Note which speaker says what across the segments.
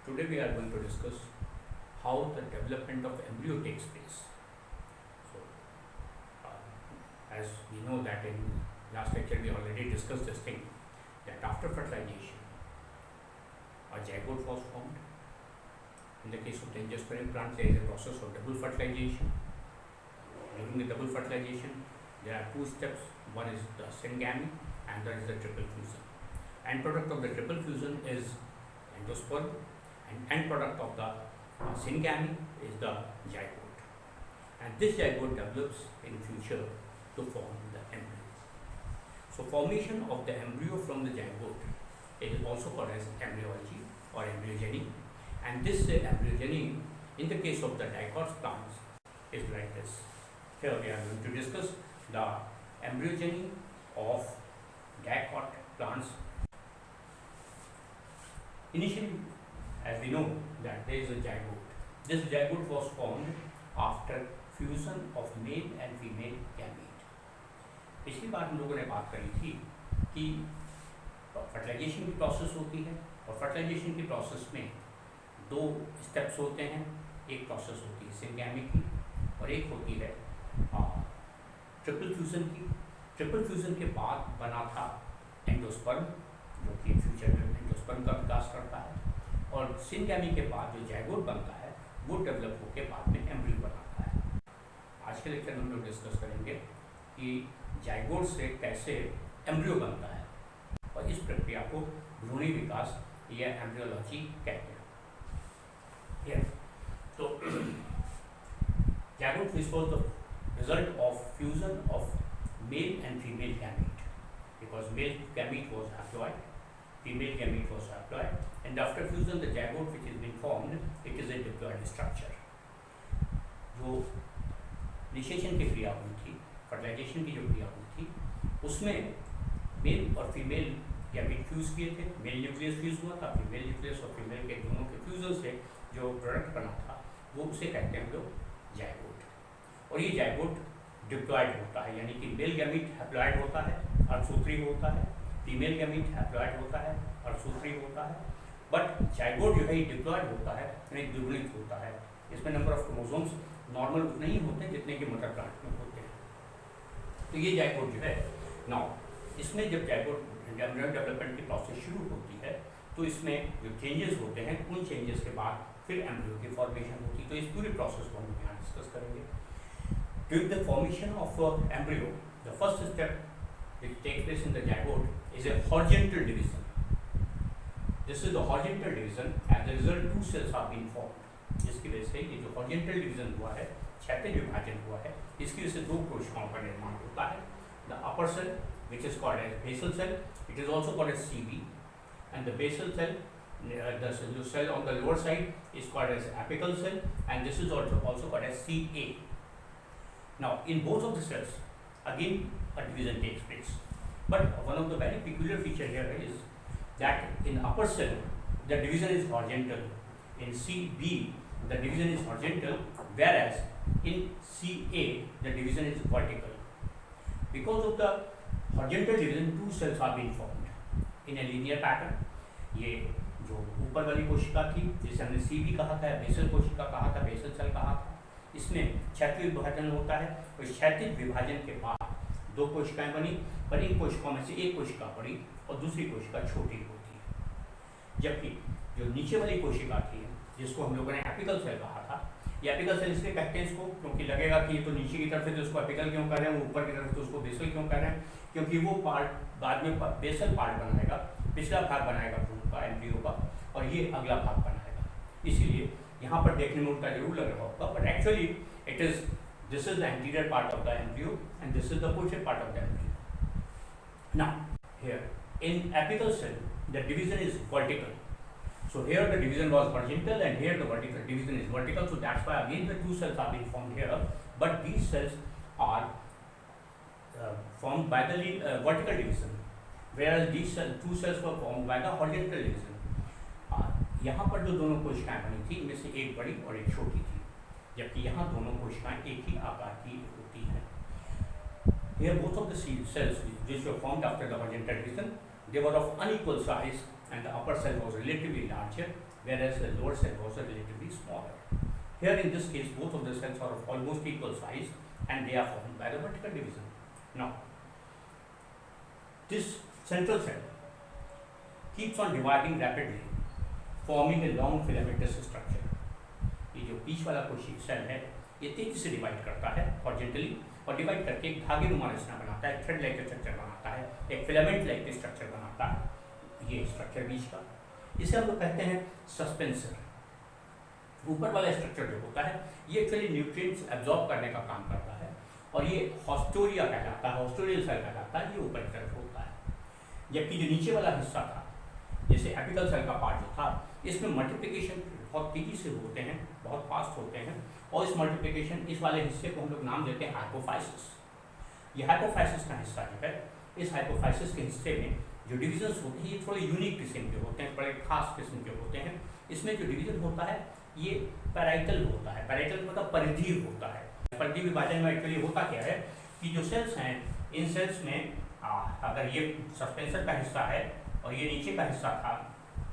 Speaker 1: Today we are going to discuss how the development of embryo takes place. So, as we know that in last lecture we already discussed this thing, that after fertilization, a zygote was formed. In the case of the angiospermic plant, there is a process of double fertilization. During the double fertilization, there are two steps. One is the syngamy and there is the triple fusion. End product of the triple fusion is endosperm, and end product of the syngamy is the zygote. And this zygote develops in future to form the embryo. So formation of the embryo from the zygote is also called as embryology or embryogeny. And this embryogeny, in the case of the dicot plants, is like this. Here we are going to discuss the embryogeny of dicot plants. Initially, as we know that there is a zygote. This zygote was formed after fusion of male and female gamete. पिछली बार हम लोगों ने बात करी थी कि fertilisation की process होती है और फर्टिलाइजेशन की प्रोसेस में दो स्टेप्स होते हैं. एक प्रोसेस होती है सिंगैमी की और एक होती है ट्रिपल फ्यूजन की. ट्रिपल फ्यूजन के बाद बना था एंडोस्पर्म, जो कि फ्यूचर में एंडोस्पर्म का विकास करता है, और सिंगैमी के बाद जो zygote बनता है वो डेवलप होकर बाद में एम्ब्रियो बनाता है. आज के लेक्चर में हम लोग डिस्कस करेंगे कि zygote से कैसे एम्ब्रियो बनता है और इस प्रक्रिया को भ्रूणी विकास या एम्ब्रियोलॉजी कहते हैं. तो zygote which was the result of fusion of male and female gamete, because male gamete was haploid, female gamete was haploid, and after fusion the zygote which is been formed, it is a diploid structure. जो निषेचन की क्रिया हुई थी, fertilisation की जो क्रिया हुई थी, उसमें मेल और फीमेल गैमेट फ्यूज किए थे. मेल न्यूक्लियस फ्यूज हुआ था, फीमेल न्यूक्लियस और फीमेल के दोनों के फ्यूजन से जो प्रोडक्ट बना था वो उसे कहते हैं हम लोग zygote. और ये zygote डिप्लॉयड होता है, यानी कि मेल गैमेट हैप्लॉयड होता है, अर्धसूत्री होता है, फीमेल गैमेट हैप्लॉयड होता है, अर्धसूत्री होता है. बट zygote जो है डिप्लॉयड होता है, यानी द्विगुणित होता है. इसमें नंबर ऑफ क्रोमोसोम्स नॉर्मल उतने ही होते हैं जितने कि मदर प्लांट में होते हैं. तो ये zygote जो है नाउ, इसमें जब zygote एम्ब्रियो डेवलपमेंट की प्रोसेस शुरू होती है तो इसमें जो चेंजेस होते हैं उन चेंजेस के बाद फिर एम्ब्रियो की फॉर्मेशन होती है. तो इस पूरे प्रोसेस को हम यहाँ डिस्कस करेंगे. During the formation of embryo, the first step which takes place in the zygote is a horizontal division. This is the horizontal division. As a result, two cells are being formed. जिसकी वजह से ये जो horizontal division हुआ है, क्षैतिज विभाजन हुआ है, इसकी वजह से दो कोशिकाओं का निर्माण होता है. The upper cell, which is called as basal cell, it is also called as CB, and the basal cell, the cell on the lower side is called as apical cell, and this is also called as CA. Now, in both of the cells, again a division takes place. But one of the very peculiar feature here is that in upper cell, the division is horizontal. In CB, the division is horizontal, whereas in CA, the division is vertical. Because of the horizontal division, two cells are being formed in a linear pattern. ये जो ऊपर वाली कोशिका थी जिसे हमने CB कहा था, बेसल कोशिका कहा था, बेसल सेल कहा था, इसमें क्षैतिज विभाजन होता है. और क्षैतिज विभाजन के बाद दो कोशिकाएं बनी, पर इन कोशिकाओं में से एक कोशिका बड़ी और दूसरी कोशिका छोटी होती है. जबकि जो नीचे वाली कोशिका थी जिसको हम लोगों ने एपिकल सेल कहा था, ये एपिकल सेल इसलिए कहते हैं इसको क्योंकि लगेगा कि ये तो नीचे की तरफ है तो उसको एपिकल क्यों कर रहे हैं, ऊपर की तरफ तो उसको बेसल क्यों कर रहे हैं, क्योंकि वो पार्ट बाद में बेसल पार्ट बनाएगा, पिछला भाग बनाएगा भ्रूण का, एम्ब्रियो का, और ये अगला भाग बनाएगा. इसीलिए यहाँ पर देखने में उल्टा जरूर लग रहा होगा, but actually it is this is the anterior part of the embryo and this is the posterior part of the embryo. Now here in apical cell the division is vertical. So here the division was horizontal and here the vertical division is vertical. So that's why again the two cells are being formed here, but these cells are formed by the vertical division, whereas these two cells were formed by the horizontal division. यहाँ पर जो दोनों कोशिकाएं बनी थी इनमें से एक बड़ी और एक छोटी थी, जबकि यहाँ दोनों कोशिकाएं एक ही आकार की होती हैं. Here both of the cells which were formed after the horizontal division they were of unequal size and the upper cell was relatively larger whereas the lower cell was relatively smaller. Here in this case both of the cells are of almost equal size and they are formed by the vertical division. Now this central cell keeps on dividing rapidly, forming a long filamentous structure. ये जो बीच वाला कोशिका cell है ये तेजी से divide करता है हॉरिजॉन्टली और डिवाइड करके एक धागे नुमा रचना बनाता है, थ्रेड लाइक स्ट्रक्चर बनाता है, एक फिलामेंट लाइक स्ट्रक्चर बनाता है। ये स्ट्रक्चर बीच का, इसे हम लोग कहते हैं सस्पेंसर। ऊपर वाला स्ट्रक्चर जो होता है ये एक्चुअली न्यूट्रिएंट्स एब्जॉर्ब करने का काम करता है और ये हॉस्टोरिया कहलाता है, हॉस्टोरियल सेल कहलाता है, ये ऊपर की तरफ होता है। जबकि जो नीचे वाला हिस्सा था जैसे एपिकल सेल का पार्ट जो था इसमें मल्टीप्लिकेशन बहुत तेजी से होते हैं, बहुत फास्ट होते हैं और इस मल्टीप्लिकेशन इस वाले हिस्से को हम लोग नाम देते हैं हाइपोफाइसिस। ये हाइपोफाइसिस का हिस्सा जो है, इस हाइपोफाइसिस के हिस्से में जो डिविजन्स होते हैं ये थोड़े यूनिक किस्म के होते हैं, बड़े खास किस्म के होते हैं। इसमें जो डिवीजन होता है ये पैराइटल होता है, पैराइटल मतलब परिधीय होता है। परिधि विभाजन में एक्चुअली होता क्या है कि जो सेल्स हैं इन सेल्स में अगर ये सस्पेंसर का हिस्सा है और ये नीचे का हिस्सा था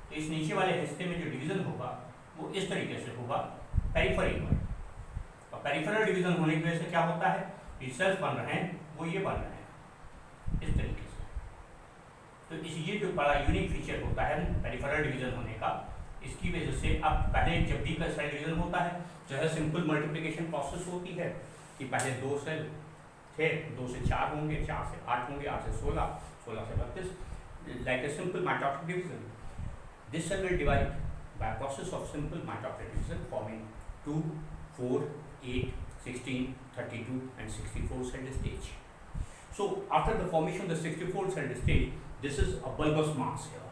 Speaker 1: तो इस नीचे वाले हिस्से में जो डिवीजन होगा वो इस तरीके से होगा पेरिफेरल में। और पेरिफेरल डिवीजन होने की वजह से क्या होता है कि सेल्स बन रहे हैं वो ये बन रहे हैं इस तरीके से। तो इस ये जो बड़ा यूनिक फीचर होता है पेरिफेरल डिवीजन होने का, इसकी वजह से अब पहले जब भी का सेल डिवीजन होता है जो है सिंपल मल्टीप्लिकेशन प्रोसेस होती है कि पहले 2 सेल थे, 2 से 4 होंगे, 4 से 8 होंगे, 8 से 16, 16 से 32, like a simple mitotic division. This cell will divide by a process of simple mitotic division forming 2, 4, 8, 16, 32 and 64 cell stage. So after the formation of the 64 cell stage, this is a bulbous mass here.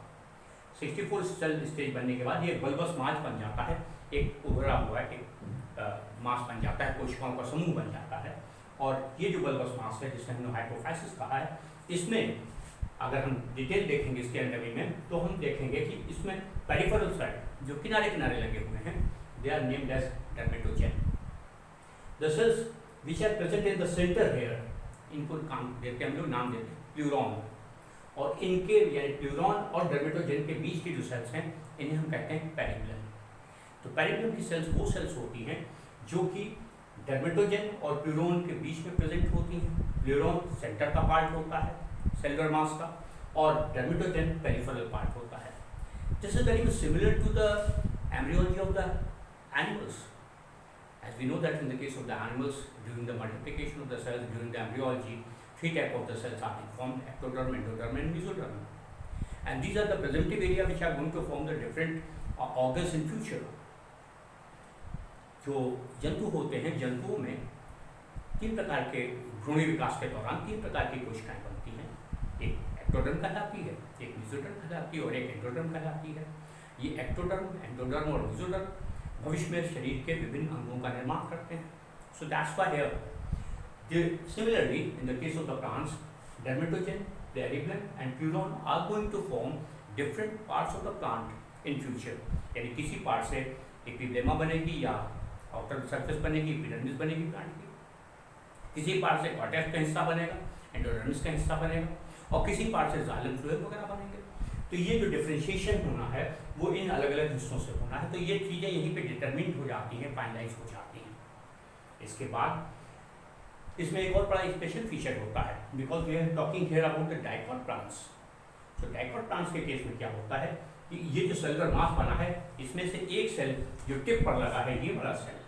Speaker 1: 64 cell stage बनने के बाद ये bulbous mass बन जाता है, एक उभरा हुआ एक मास बन जाता है, कोशिकाओं का समूह बन जाता है। और ये जो bulbous mass है जिसे हमने हाइपोफाइसिस कहा है, इसमें अगर हम डिटेल देखेंगे इसके एनाटॉमी में तो हम देखेंगे कि इसमें पेरिफेरल साइड जो किनारे किनारे लगे हुए हैं they are named as dermatogen. The cells which are present in the centre here, इनको काम देते हम लोग नाम देते हैं प्लूरॉन। और इनके यानी प्लूरॉन और डर्मेटोजेन के बीच की जो सेल्स हैं इन्हें हम कहते हैं पेरिप्लम। तो पेरिप्लम की सेल्स वो सेल्स होती हैं जो कि डर्मेटोजेन और प्लूरॉन के बीच में प्रेजेंट होती हैं। प्लूरॉन सेंटर का पार्ट होता है सेलुलर मास का और डर्मेटोजेन पेरिफेरल पार्ट होता है। This is very similar to the embryology of the animals, as we know that in the case of the animals during the multiplication of the cells during the embryology 3 type of the cells are formed: ectoderm, endoderm and mesoderm, and these are the presumptive area which are going to form the different organs in future. जो जंतु होते हैं, जंतुओं में 3 प्रकार के भ्रूणी विकास के दौरान 3 प्रकार की कोशिकाएं बनती हैं। एक एक्टोडर्म कहलाती है, एक मेसोडर्म कहलाती है और एक एंडोडर्म कहलाती है। ये एक्टोडर्म, एंडोडर्म और मेसोडर्म भविष्य में शरीर के विभिन्न अंगों का निर्माण करते हैं। So that's why here similarly in the case of the plants dermatogen, periblem and plerome are going to form different parts of the plant in future. यानी किसी पार्ट से एपिब्लेमा बनेगी या आउटर सरफेस बनेगी, एपिडर्मिस बनेगी plant की, किसी part से कॉर्टेक्स का हिस्सा बनेगा, एंडोडर्मिस का हिस्सा बनेगा और किसी पार्ट से जाइलम फ्लोएम वगैरह बनेंगे। तो ये जो डिफरेंशिएशन होना है वो इन अलग अलग हिस्सों से होना है। तो ये चीज़ें यहीं पे डिटरमिन्ड हो जाती हैं, फाइनलाइज हो जाती हैं। इसके बाद इसमें एक और बड़ा स्पेशल फीचर होता है because we are talking here about the dicot plants. तो डाइकॉट प्लांट्स के केस में क्या होता है कि ये जो सेलुलर मास बना है इसमें से एक सेल जो टिप पर लगा है ये वाला सेल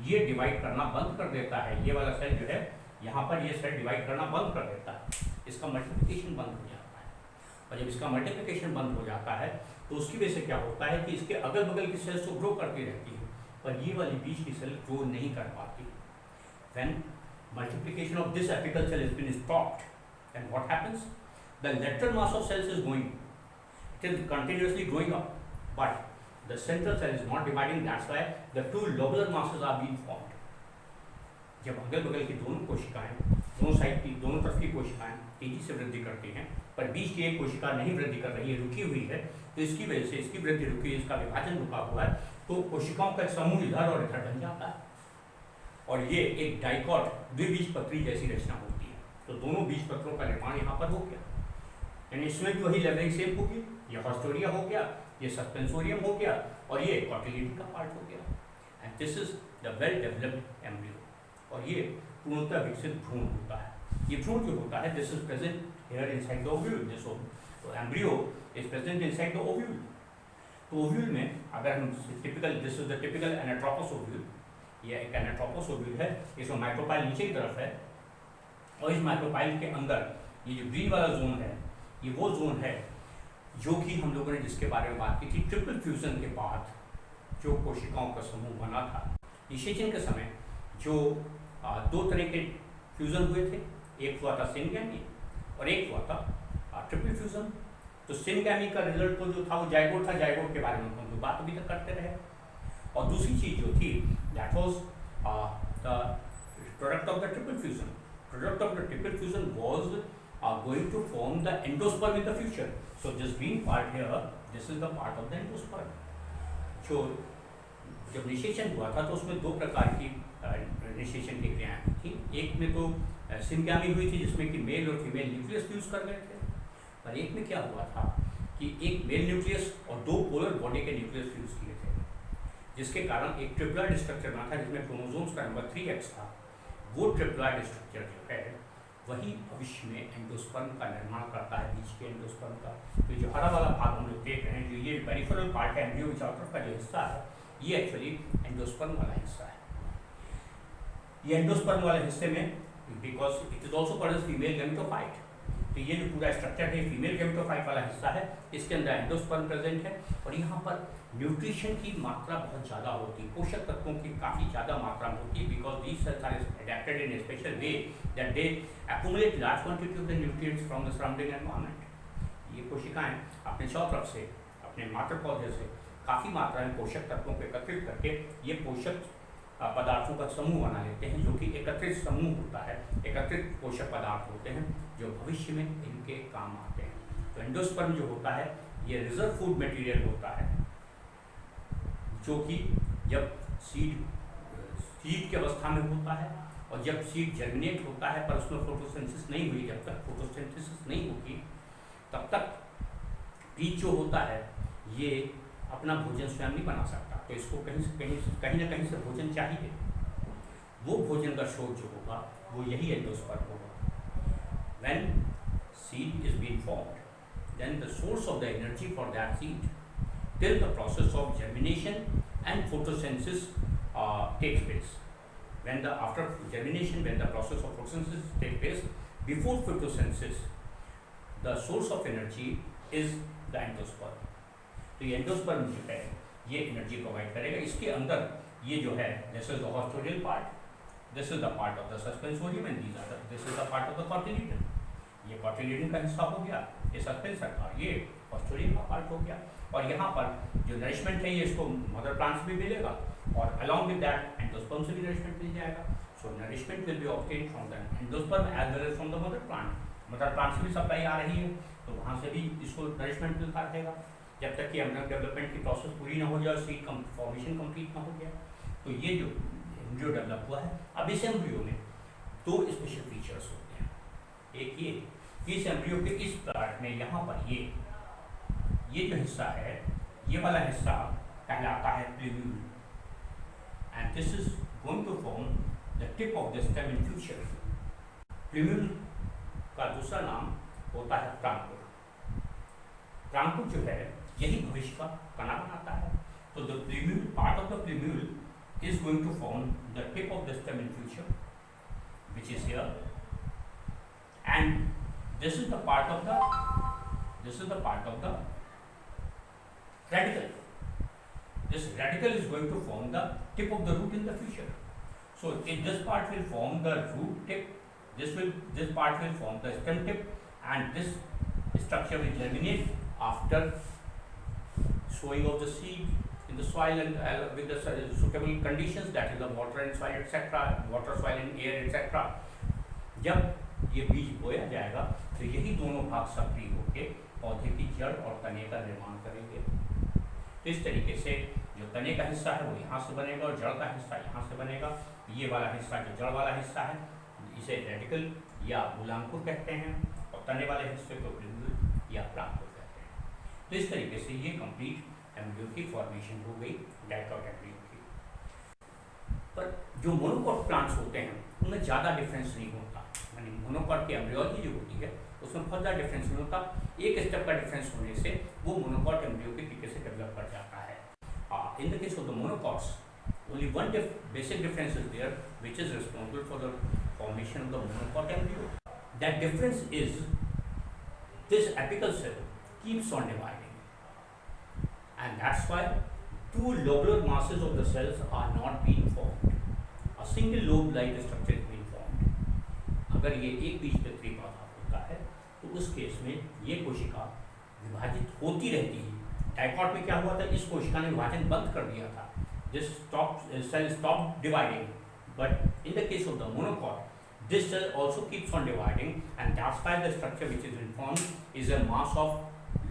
Speaker 1: ये डिवाइड करना बंद कर देता है। ये वाला सेल जो है यहाँ पर ये सेल डिवाइड करना बंद कर देता है, इसका मल्टीप्लिकेशन बंद हो जाता है। और जब इसका मल्टीप्लिकेशन बंद हो जाता है तो उसकी वजह से क्या होता है कि इसके अगल बगल की सेल्स तो ग्रो करती रहती है पर ये वाली बीच की सेल ग्रो नहीं कर पाती। When multiplication of this apical cell has been stopped, and what happens? The lateral mass of cells is going, it is continuously growing up, but the central cell is not dividing. That's why the 2 lobular masses are being formed. जब अगल बगल की दोनों कोशिकाएं, दोनों side की, दोनों तरफ की कोशिकाएं तेजी से वृद्धि करती हैं पर बीच की एक कोशिका नहीं वृद्धि कर रही है, रुकी हुई है, तो इसकी वजह से इसकी वृद्धि रुकी, इसका विभाजन रुका हुआ है, तो कोशिकाओं का एक समूह इधर और इधर बन जाता है और ये एक डाइकॉट द्विबीजपत्री जैसी रचना होती है। तो दोनों बीजपत्रों का निर्माण यहाँ पर हो गया। यानी इसमें भी वही लेवलिंग शेप होगी, ये हॉस्टोरिया हो गया, ये सस्पेंसोरियम हो गया और ये कॉटिलिडी का पार्ट हो गया। And this is the well developed embryo. और ये पूर्णतः विकसित भ्रूण होता है। ये भ्रूण जो होता है this is present here inside the ovule. This तो embryo is present inside the ovule. तो ओव्यूल में अगर हम typical, this is the typical anatropous ovule, ये एक एनाट्रोपस ओव्यूल है, इसमें माइक्रोपाइल नीचे की तरफ है और इस माइक्रोपाइल के अंदर ये जो ग्रीन वाला जोन है, ये वो जोन है जो कि हम लोगों ने जिसके बारे में बात की थी, ट्रिपल फ्यूजन के बाद जो कोशिकाओं का समूह बना था। निषेचन के समय जो दो तरह के फ्यूजन हुए थे, एक हुआ था सिनगैमी और एक हुआ था ट्रिपल फ्यूजन। तो सिनगैमी का रिजल्ट तो जो था वो जाइगोट था, जाइगोट के बारे में हम लोग बात अभी तक करते रहे। और दूसरी चीज जो थी that was the product of the triple fusion. Product of the triple fusion was going to form the endosperm in the future. So this green part here, this is the part of the endosperm. जो जब निषेचन हुआ था तो उसमें दो प्रकार की निषेचन की क्रियाएं थी। एक में तो सिनगैमी हुई थी जिसमें कि मेल और फीमेल न्यूक्लियस फ्यूज कर गए थे, और एक में क्या हुआ था कि एक मेल न्यूक्लियस और दो पोलर बॉडी के न्यूक्लियस फ्यूज किए थे, जिसके कारण एक ट्रिप्लॉइड स्ट्रक्चर बना था जिसमें क्रोमोसोम्स का नंबर 3x था। वो ट्रिप्लॉइड स्ट्रक्चर जो है वही भविष्य में एंडोस्पर्म का निर्माण करता है, बीच के एंडोस्पर्म का। तो जो हरा वाला भाग हम लोग देख रहे हैं, जो ये पेरिफेरल पार्ट है एम्ब्रियो विचाउटर का जो हिस्सा है, ये एक्चुअली एंडोस्पर्म वाला हिस्सा है। ये एंडोस्पर्म वाले हिस्से में because it is also called as female gametophyte, तो ये जो पूरा स्ट्रक्चर है फीमेल गैमेटोफाइट वाला हिस्सा है, इसके अंदर एंडोस्पर्म प्रेजेंट है। और यहाँ पर न्यूट्रिशन की मात्रा बहुत ज़्यादा होती है, पोषक तत्वों की काफ़ी ज़्यादा मात्रा में होती है, because these cells are adapted in a special way that they accumulate large quantity of the nutrients from the surrounding environment. ये कोशिकाएं अपने चारों तरफ से, अपने मातृ पौधे से काफ़ी मात्रा में पोषक तत्वों को एकत्रित करके ये पोषक पदार्थों का समूह बना लेते हैं, जो कि एकत्रित समूह होता है, एकत्रित पोषक पदार्थ होते हैं जो भविष्य में इनके काम आते हैं। तो एंडोस्पर्म जो होता है ये रिजर्व फूड मटेरियल होता है, जो कि जब सीड की अवस्था में होता है और जब सीड जर्मिनेट होता है पर उसमें फोटोसिंथेसिस नहीं हुई, जब तक फोटोसिंथेसिस नहीं होगी तब तक बीज जो होता है ये अपना भोजन स्वयं नहीं बना सकता, तो इसको कहीं ना कहीं से भोजन चाहिए। वो भोजन का स्रोत जो होगा वो यही एंडोस्पर्म होगा। When seed is being formed, then the source of the energy for that seed till the process of germination and photosynthesis takes place. After germination, when the process of photosynthesis takes place, before photosynthesis, the source of energy is the endosperm. तो ये endosperm जो है ये energy provide करेगा। इसके अंदर ये जो है this is the haustorial part, this is the part of the सस्पेंसोरियम and this is the part of the cotyledon. ये कॉटिलिडन का हिस्सा हो गया, ये सस्पेंसर का, ये हॉस्टोरियल का पार्ट हो गया। और यहाँ पर जो नरिशमेंट है ये इसको मदर प्लांट से भी मिलेगा और अलॉन्ग विद दैट एंडोस्पर्म से भी नरिशमेंट मिल जाएगा। So nourishment will be obtained from the endosperm as well as from the mother plant. Mother plant से भी सप्लाई आ रही है तो वहाँ से भी इसको नरिशमेंट मिलता रहेगा जब तक कि एम्ब्रियो डेवलपमेंट की प्रोसेस पूरी ना हो जाए, सीड फॉर्मेशन कंप्लीट ना हो गया। तो ये जो एम्ब्रियो डेवलप हुआ है, अब इस एम्ब्रियो में दो स्पेशल फीचर्स होते हैं। एक ये कि इस एम्ब्रियो के इस पार्ट में यहाँ पर ये जो हिस्सा है, ये वाला हिस्सा कहलाता है plumule, and this is going to form the tip of the stem in future. Plumule का दूसरा नाम होता है प्रांकुर। प्रांकुर जो है यही भविष्य का कणा बनाता है। तो the plumule, part of the plumule is going to form the tip of the stem in future, which is here, and this is the part of the radical. This radical is going to form the tip of the root in the future. So if this part will form the root tip, this part will form the stem tip, and this structure will germinate after sowing of the seed in the soil and with the suitable conditions, that is the water and soil etc., water, soil and air etc. जब ये बीज बोया जाएगा तो यही दोनों भाग सक्रिय होकर पौधे की जड़ और तने का निर्माण करेंगे। तो इस तरीके से जो तने का हिस्सा है वो यहाँ से बनेगा और जड़ का हिस्सा यहाँ से बनेगा। ये वाला हिस्सा जो जड़ वाला हिस्सा है इसे रेडिकल या मूलांकुर कहते हैं, और तने वाले हिस्से को प्लूम्यूल या प्राप्त हो जाते हैं। तो इस तरीके से ये कंप्लीट एम्ब्रियो की फॉर्मेशन हो गई डाइकॉट एम्ब्रियो की। पर जो मोनोकॉट प्लांट्स होते हैं उनमें ज़्यादा डिफरेंस नहीं होता, यानी मोनोकॉट की एम्ब्रियोलॉजी जो होती है उसमें बहुत ज़्यादा डिफरेंस नहीं होता। एक स्टेप का डिफरेंस होने से वो मोनोकॉट एम्ब्रियो के तरीके से डेवलप कर जाता है। इन the case of the monocots only one basic difference is there which is responsible for the formation of the monocot embryo. That difference is this apical cell keeps on dividing, and that's why two lobular masses of the cells are not being formed. A single lobe like structure is being formed. अगर ये एक बीजपत्री पौधा होता है तो उस case में ये कोशिका विभाजित होती रहती है। डाइकॉट में क्या हुआ था, इस कोशिका ने विभाजन बंद कर दिया था, this cell stopped dividing, but in the case of the monocot, this cell also keeps on dividing, and that's why the structure which is informed is a mass of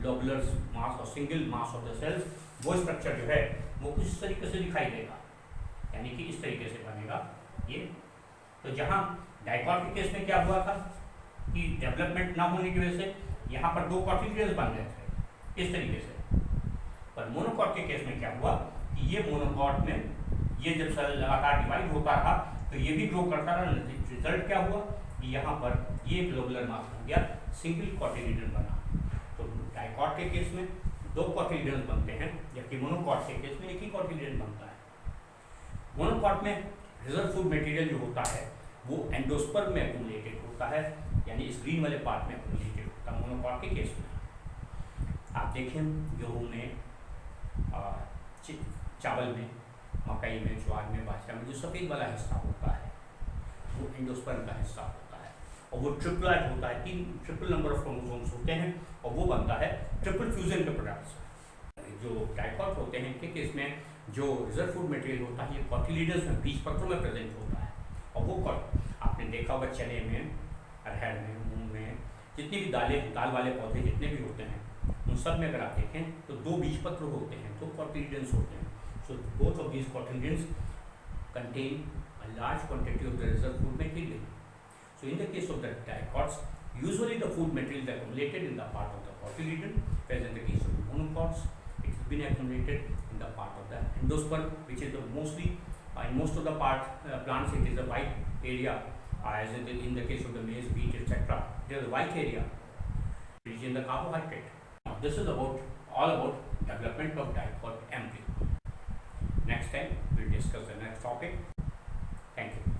Speaker 1: lobular mass or single mass of the cells. वो structure जो है वो इस तरीके से दिखाई देगा, यानी कि इस तरीके से बनेगा ये। तो जहाँ डाइकॉट के केस में क्या हुआ था कि डेवलपमेंट ना होने की वजह से यहाँ पर दो कॉटिलियंस बन गए थे इस तरीके से, पर मोनोकॉट के केस में क्या हुआ, ये मोनोकॉट में ये जब सेल लगातार डिवाइड होता रहा तो ये भी ग्रो करता रहा। रिजल्ट क्या हुआ कि यहाँ पर ये ग्लोबुलर मास बन गया, सिंगल कॉटिलिडन बना। तो डाइकॉट के केस में दो कॉटिलिडन बनते हैं, जबकि मोनोकॉट के केस में एक ही कॉटिलिडन बनता है। मोनोकॉट में रिजर्व फूड मटेरियल जो होता है वो एंडोस्पर्म में एक्यूमुलेटेड होता है, यानी इस ग्रीन वाले पार्ट में एक्यूमुलेटेड होता है मोनोकॉट के केस में। आप देखें गेहूँ में, चावल में, मकई में, ज्वार में, बाजरा में जो सफ़ेद वाला हिस्सा होता है वो एंडोस्पर्म का हिस्सा होता है, और वो ट्रिपलेट होता है, ट्रिपल नंबर ऑफ क्रोमोसोम्स होते हैं, और वो बनता है ट्रिपल फ्यूजन के प्रोडक्ट्स। जो डाइकॉट होते हैं इनके केस में जो रिजर्व फूड मटेरियल होता है ये कॉटिलिडन्स में बीजपत्रों में प्रेजेंट होता है, और वो आपने देखा होगा चने में, अरहर में, मूंग में, जितनी भी दाल वाले पौधे जितने भी होते हैं उन सब में अगर आप देखें तो दो बीजपत्र होते हैं, दो कॉटिलिडन्स होते हैं। So both of these cotyledons contain a large quantity of the reserve food material. So in the case of the dicots, usually the food material is accumulated in the part of the cotyledon, whereas in the case of the monocots, it has been accumulated in the part of the endosperm, which is the mostly in most of the plants it is a white area, as in the case of the maize, wheat, etc. There is a white area which is in the carbohydrate. Now this is all about development of dicot embryo. Next time we'll discuss the next topic. Thank you.